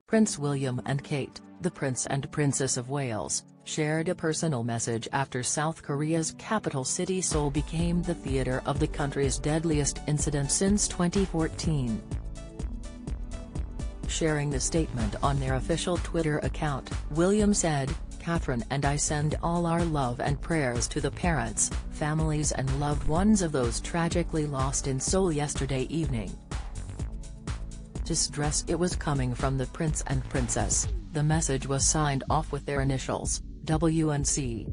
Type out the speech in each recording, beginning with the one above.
Prince William and Kate, the Prince and Princess of Wales, shared a personal message after South Korea's capital city Seoul became the theater of the country's deadliest incident since 2014. Sharing the statement on their official Twitter account, William said, "Catherine and I send all our love and prayers to the parents, families and loved ones of those tragically lost in Seoul yesterday evening." To stress it was coming from the Prince and Princess, the message was signed off with their initials, W&C.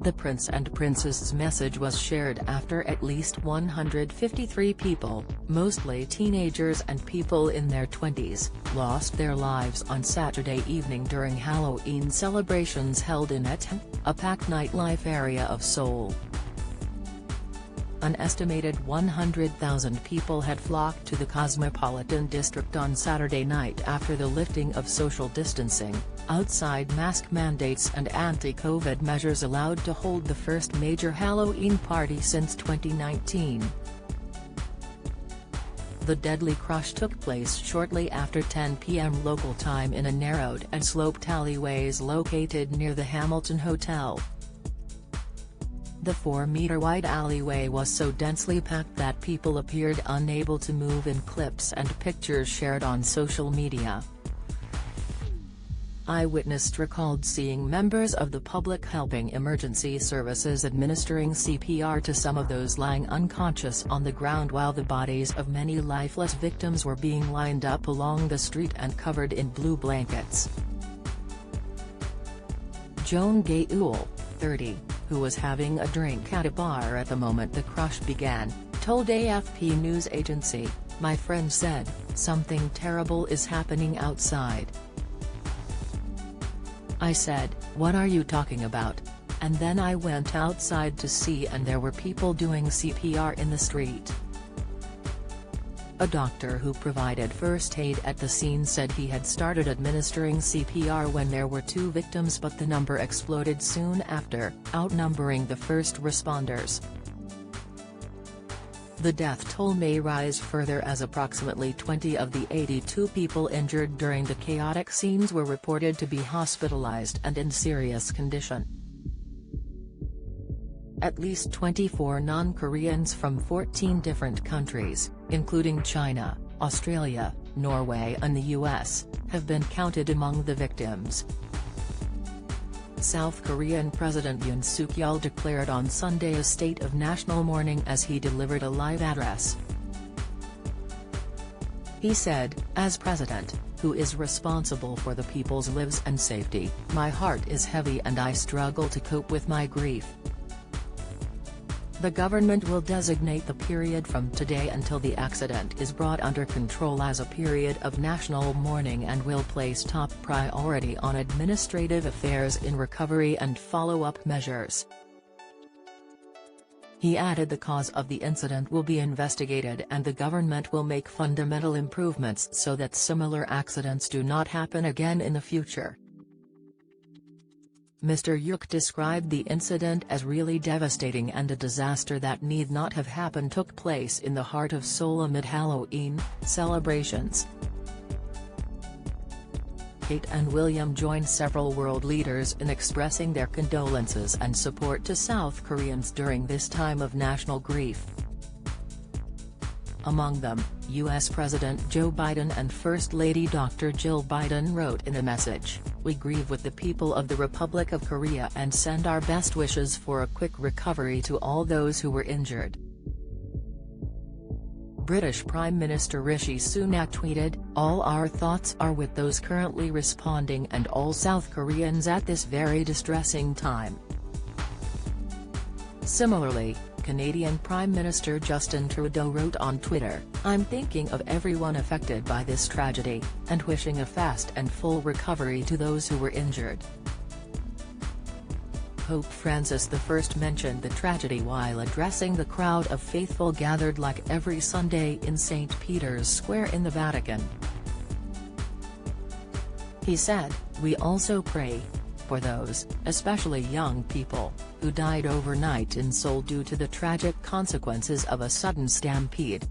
The Prince and Princess's message was shared after at least 153 people, mostly teenagers and people in their 20s, lost their lives on Saturday evening during Halloween celebrations held in Etae, a packed nightlife area of Seoul. An estimated 100,000 people had flocked to the cosmopolitan district on Saturday night after the lifting of social distancing, outside mask mandates and anti-COVID measures allowed to hold the first major Halloween party since 2019. The deadly crush took place shortly after 10 p.m. local time in a narrowed and sloped alleyways located near the Hamilton Hotel. The 4-meter-wide alleyway was so densely packed that people appeared unable to move in clips and pictures shared on social media. Eyewitnesses recalled seeing members of the public helping emergency services administering CPR to some of those lying unconscious on the ground while the bodies of many lifeless victims were being lined up along the street and covered in blue blankets. Joan Gaul, 30, who was having a drink at a bar at the moment the crush began, told AFP news agency, "My friend said, something terrible is happening outside. I said, what are you talking about? And then I went outside to see and there were people doing CPR in the street." A doctor who provided first aid at the scene said he had started administering CPR when there were 2 victims but the number exploded soon after, outnumbering the first responders. The death toll may rise further as approximately 20 of the 82 people injured during the chaotic scenes were reported to be hospitalized and in serious condition. At least 24 non-Koreans from 14 different countries, including China, Australia, Norway and the US, have been counted among the victims. South Korean President Yoon Suk-yeol declared on Sunday a state of national mourning as he delivered a live address. He said, "As president, who is responsible for the people's lives and safety, my heart is heavy and I struggle to cope with my grief. The government will designate the period from today until the accident is brought under control as a period of national mourning and will place top priority on administrative affairs in recovery and follow-up measures." He added the cause of the incident will be investigated and the government will make fundamental improvements so that similar accidents do not happen again in the future. Mr. Yuk described the incident as really devastating and a disaster that need not have happened took place in the heart of Seoul amid Halloween celebrations. Kate and William joined several world leaders in expressing their condolences and support to South Koreans during this time of national grief. Among them, U.S. President Joe Biden and First Lady Dr. Jill Biden wrote in a message, "We grieve with the people of the Republic of Korea and send our best wishes for a quick recovery to all those who were injured." British Prime Minister Rishi Sunak tweeted, "All our thoughts are with those currently responding and all South Koreans at this very distressing time." Similarly, Canadian Prime Minister Justin Trudeau wrote on Twitter, "I'm thinking of everyone affected by this tragedy, and wishing a fast and full recovery to those who were injured." Pope Francis I mentioned the tragedy while addressing the crowd of faithful gathered like every Sunday in St. Peter's Square in the Vatican. He said, "We also pray for those, especially young people, who died overnight in Seoul due to the tragic consequences of a sudden stampede."